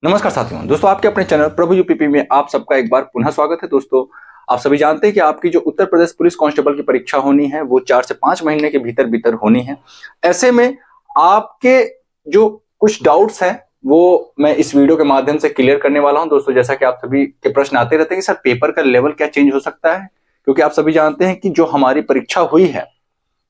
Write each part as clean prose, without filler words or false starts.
नमस्कार साथियों, दोस्तों आपके अपने चैनल प्रभु यूपीपी में आप सबका एक बार पुनः स्वागत है। दोस्तों आप सभी जानते हैं कि आपकी जो उत्तर प्रदेश पुलिस कांस्टेबल की परीक्षा होनी है वो 4 से 5 महीने के भीतर भीतर होनी है। ऐसे में आपके जो कुछ डाउट्स हैं वो मैं इस वीडियो के माध्यम से क्लियर करने वाला हूं। दोस्तों जैसा कि आप सभी के प्रश्न आते रहते हैं कि सर पेपर का लेवल क्या चेंज हो सकता है, क्योंकि आप सभी जानते हैं कि जो हमारी परीक्षा हुई है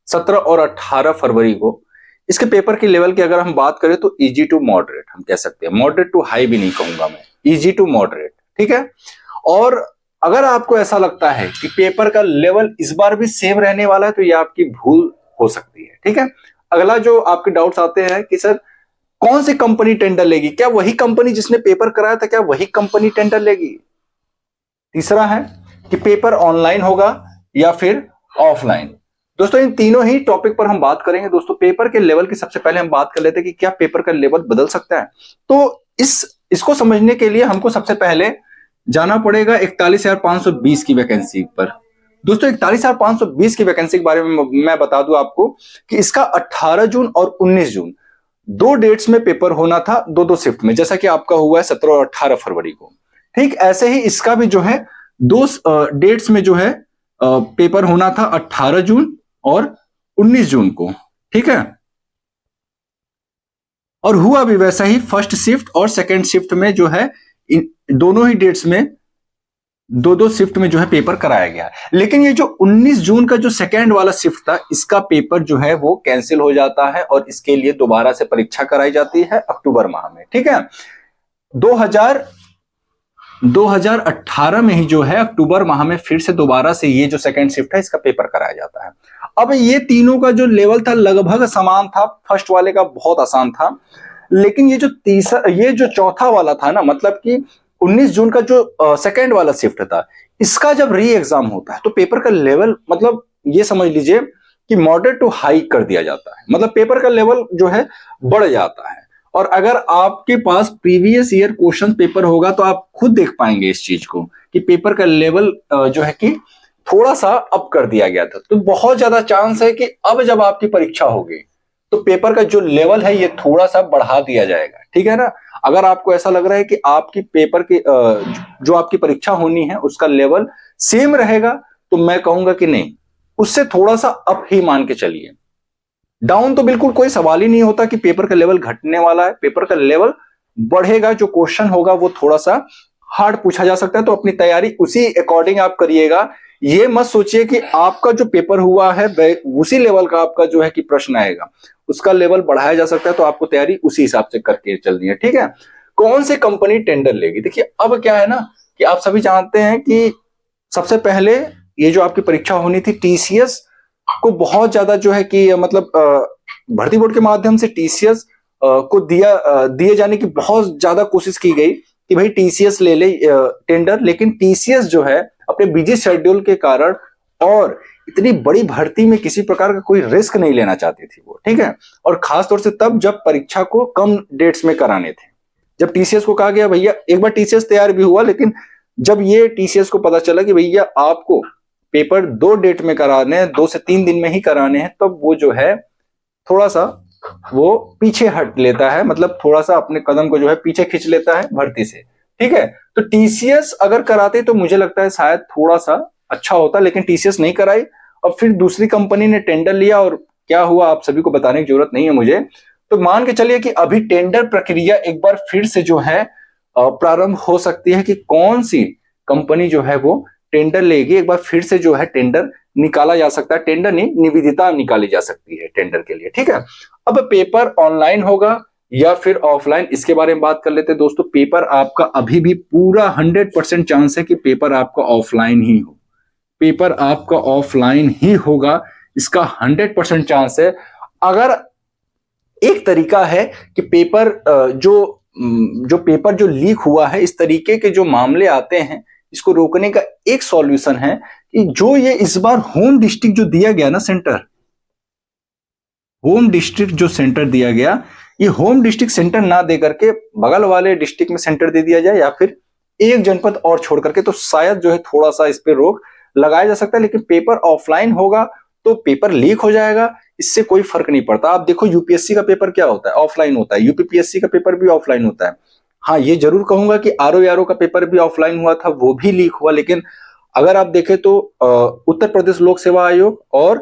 17 और 18 फरवरी को, इसके पेपर के लेवल की अगर हम बात करें तो इजी टू मॉडरेट हम कह सकते हैं, मॉडरेट टू हाई भी नहीं कहूंगा मैं, इजी टू मॉडरेट, ठीक है। और अगर आपको ऐसा लगता है कि पेपर का लेवल इस बार भी सेम रहने वाला है तो ये आपकी भूल हो सकती है, ठीक है। अगला जो आपके डाउट्स आते हैं कि सर कौन सी कंपनी टेंडर लेगी, क्या वही कंपनी जिसने पेपर कराया था क्या वही कंपनी टेंडर लेगी। तीसरा है कि पेपर ऑनलाइन होगा या फिर ऑफलाइन। दोस्तों इन तीनों ही टॉपिक पर हम बात करेंगे। दोस्तों पेपर के लेवल की सबसे पहले हम बात कर लेते हैं कि क्या पेपर का लेवल बदल सकता है। तो इसको समझने के लिए हमको सबसे पहले जाना पड़ेगा 41,520 की वैकेंसी पर। दोस्तों 41,520 की वैकेंसी के बारे में मैं बता दूं आपको कि इसका 18 जून और 19 जून दो डेट्स में पेपर होना था, दो शिफ्ट में, जैसा कि आपका हुआ है 17 और 18 फरवरी को। ठीक ऐसे ही इसका भी जो है दो डेट्स में जो है पेपर होना था 18 जून और 19 जून को, ठीक है। और हुआ भी वैसा ही, फर्स्ट शिफ्ट और सेकेंड शिफ्ट में जो है दोनों ही डेट्स में दो शिफ्ट में जो है पेपर कराया गया। लेकिन ये जो 19 जून का जो सेकेंड वाला शिफ्ट था इसका पेपर जो है वो कैंसिल हो जाता है और इसके लिए दोबारा से परीक्षा कराई जाती है अक्टूबर माह में, ठीक है। 2018 में ही जो है अक्टूबर माह में फिर से दोबारा से ये जो सेकेंड शिफ्ट है इसका पेपर कराया जाता है। अब ये तीनों का जो लेवल था लगभग समान था, फर्स्ट वाले का बहुत आसान था, लेकिन ये जो चौथा वाला था ना, मतलब कि 19 जून का जो सेकेंड वाला शिफ्ट था, इसका जब री एग्जाम होता है तो पेपर का लेवल, मतलब ये समझ लीजिए कि मॉडरेट टू हाई कर दिया जाता है, मतलब पेपर का लेवल जो है बढ़ जाता है। और अगर आपके पास प्रीवियस ईयर क्वेश्चन पेपर होगा तो आप खुद देख पाएंगे इस चीज को कि पेपर का लेवल जो है कि थोड़ा सा अप कर दिया गया था। तो बहुत ज्यादा चांस है कि अब जब आपकी परीक्षा होगी तो पेपर का जो लेवल है ये थोड़ा सा बढ़ा दिया जाएगा, ठीक है ना। अगर आपको ऐसा लग रहा है कि आपकी पेपर की जो आपकी परीक्षा होनी है उसका लेवल सेम रहेगा तो मैं कहूंगा कि नहीं, उससे थोड़ा सा अप ही मान के चलिए। डाउन तो बिल्कुल कोई सवाल ही नहीं होता कि पेपर का लेवल घटने वाला है, पेपर का लेवल बढ़ेगा। जो क्वेश्चन होगा वो थोड़ा सा हार्ड पूछा जा सकता है, तो अपनी तैयारी उसी अकॉर्डिंग आप करिएगा। ये मत सोचिए कि आपका जो पेपर हुआ है उसी लेवल का आपका जो है कि प्रश्न आएगा, उसका लेवल बढ़ाया जा सकता है, तो आपको तैयारी उसी हिसाब से करके चलनी है, ठीक है। कौन सी कंपनी टेंडर लेगी, देखिए अब क्या है ना कि आप सभी जानते हैं कि सबसे पहले ये जो आपकी परीक्षा होनी थी टीसीएस को बहुत ज्यादा जो है कि मतलब भर्ती बोर्ड के माध्यम से टीसीएस को दिए जाने की बहुत ज्यादा कोशिश की गई कि भाई टीसीएस ले ले टेंडर, लेकिन टीसीएस जो है अपने बिजी शेड्यूल के कारण और इतनी बड़ी भर्ती में किसी प्रकार का कोई रिस्क नहीं लेना चाहती थी वो, ठीक है। और खासतौर से तब जब परीक्षा को कम डेट्स में कराने थे, जब टीसीएस को कहा गया भैया, एक बार टीसीएस तैयार भी हुआ, लेकिन जब ये टीसीएस को पता चला कि भैया आपको पेपर 2 डेट में कराने हैं, 2 से 3 दिन में ही कराने हैं, तब वो जो है थोड़ा सा वो पीछे हट लेता है, मतलब थोड़ा सा अपने कदम को जो है पीछे खींच लेता है भर्ती से, ठीक है। तो टीसीएस अगर कराते तो मुझे लगता है शायद थोड़ा सा अच्छा होता, लेकिन टीसीएस नहीं कराई और फिर दूसरी कंपनी ने टेंडर लिया और क्या हुआ आप सभी को बताने की जरूरत नहीं है मुझे। तो मान के चलिए कि अभी टेंडर प्रक्रिया एक बार फिर से जो है प्रारंभ हो सकती है कि कौन सी कंपनी जो है वो टेंडर लेगी, एक बार फिर से जो है टेंडर निकाला जा सकता है, टेंडर नहीं निविदिता निकाली जा सकती है टेंडर के लिए, ठीक है। अब पेपर ऑनलाइन होगा या फिर ऑफलाइन, इसके बारे में बात कर लेते हैं। दोस्तों पेपर आपका अभी भी पूरा 100% चांस है कि पेपर आपका ऑफलाइन ही हो, पेपर आपका ऑफलाइन ही होगा, इसका 100% चांस है। अगर एक तरीका है कि पेपर जो पेपर जो लीक हुआ है, इस तरीके के जो मामले आते हैं इसको रोकने का एक सॉल्यूशन है कि जो ये इस बार होम डिस्ट्रिक्ट जो दिया गया ना सेंटर, होम डिस्ट्रिक्ट जो सेंटर दिया गया, ये होम डिस्ट्रिक्ट सेंटर ना दे करके बगल वाले डिस्ट्रिक्ट में सेंटर दे दिया जाए या फिर एक जनपद और छोड़ करके, तो शायद जो है थोड़ा सा इस पे रोक लगाया जा सकता है। लेकिन पेपर ऑफलाइन होगा तो पेपर लीक हो जाएगा, इससे कोई फर्क नहीं पड़ता। आप देखो यूपीएससी का पेपर क्या होता है, ऑफलाइन होता है, यूपीपीएससी का पेपर भी ऑफलाइन होता है। हाँ, ये जरूर कहूंगा कि आरओ का पेपर भी ऑफलाइन हुआ था, वो भी लीक हुआ, लेकिन अगर आप देखें तो उत्तर प्रदेश लोक सेवा आयोग और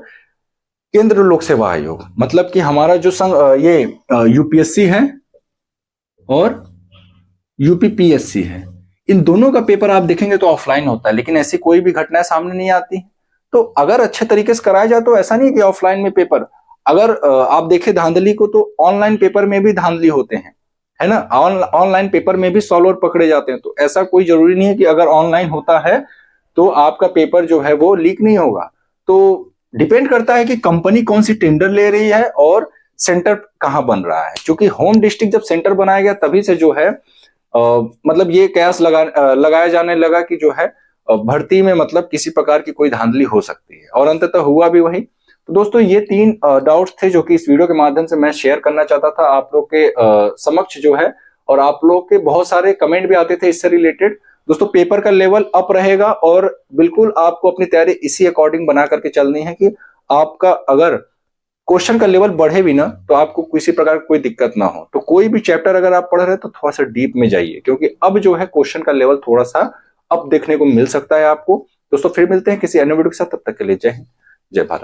केंद्र लोक सेवा आयोग, मतलब कि हमारा जो संघ ये यूपीएससी है और यूपीपीएससी है, इन दोनों का पेपर आप देखेंगे तो ऑफलाइन होता है, लेकिन ऐसी कोई भी घटनाएं सामने नहीं आती। तो अगर अच्छे तरीके से कराया जाए तो ऐसा नहीं कि ऑफलाइन में पेपर, अगर आप देखें धांधली को तो ऑनलाइन पेपर में भी धांधली होते हैं, है ना। ऑनलाइन पेपर में भी सॉल्वर पकड़े जाते हैं, तो ऐसा कोई जरूरी नहीं है कि अगर ऑनलाइन होता है तो आपका पेपर जो है वो लीक नहीं होगा। तो डिपेंड करता है कि कंपनी कौन सी टेंडर ले रही है और सेंटर कहाँ बन रहा है, क्योंकि होम डिस्ट्रिक्ट जब सेंटर बनाया गया तभी से जो है मतलब ये कयास लगाया जाने लगा कि जो है भर्ती में मतलब किसी प्रकार की कोई धांधली हो सकती है, और अंततः हुआ भी वही। तो दोस्तों ये 3 डाउट्स थे जो कि इस वीडियो के माध्यम से मैं शेयर करना चाहता था आप लोग के समक्ष जो है, और आप लोग के बहुत सारे कमेंट भी आते थे इससे रिलेटेड। दोस्तों पेपर का लेवल अप रहेगा और बिल्कुल आपको अपनी तैयारी इसी अकॉर्डिंग बना करके चलनी है कि आपका अगर क्वेश्चन का लेवल बढ़े भी ना तो आपको किसी प्रकार की कोई दिक्कत ना हो। तो कोई भी चैप्टर अगर आप पढ़ रहे हैं तो थोड़ा सा डीप में जाइए, क्योंकि अब जो है क्वेश्चन का लेवल थोड़ा सा अप देखने को मिल सकता है आपको। दोस्तों फिर मिलते हैं किसी अन्य वीडियो के साथ, तब तक के लिए जय हिंद, जय भारत।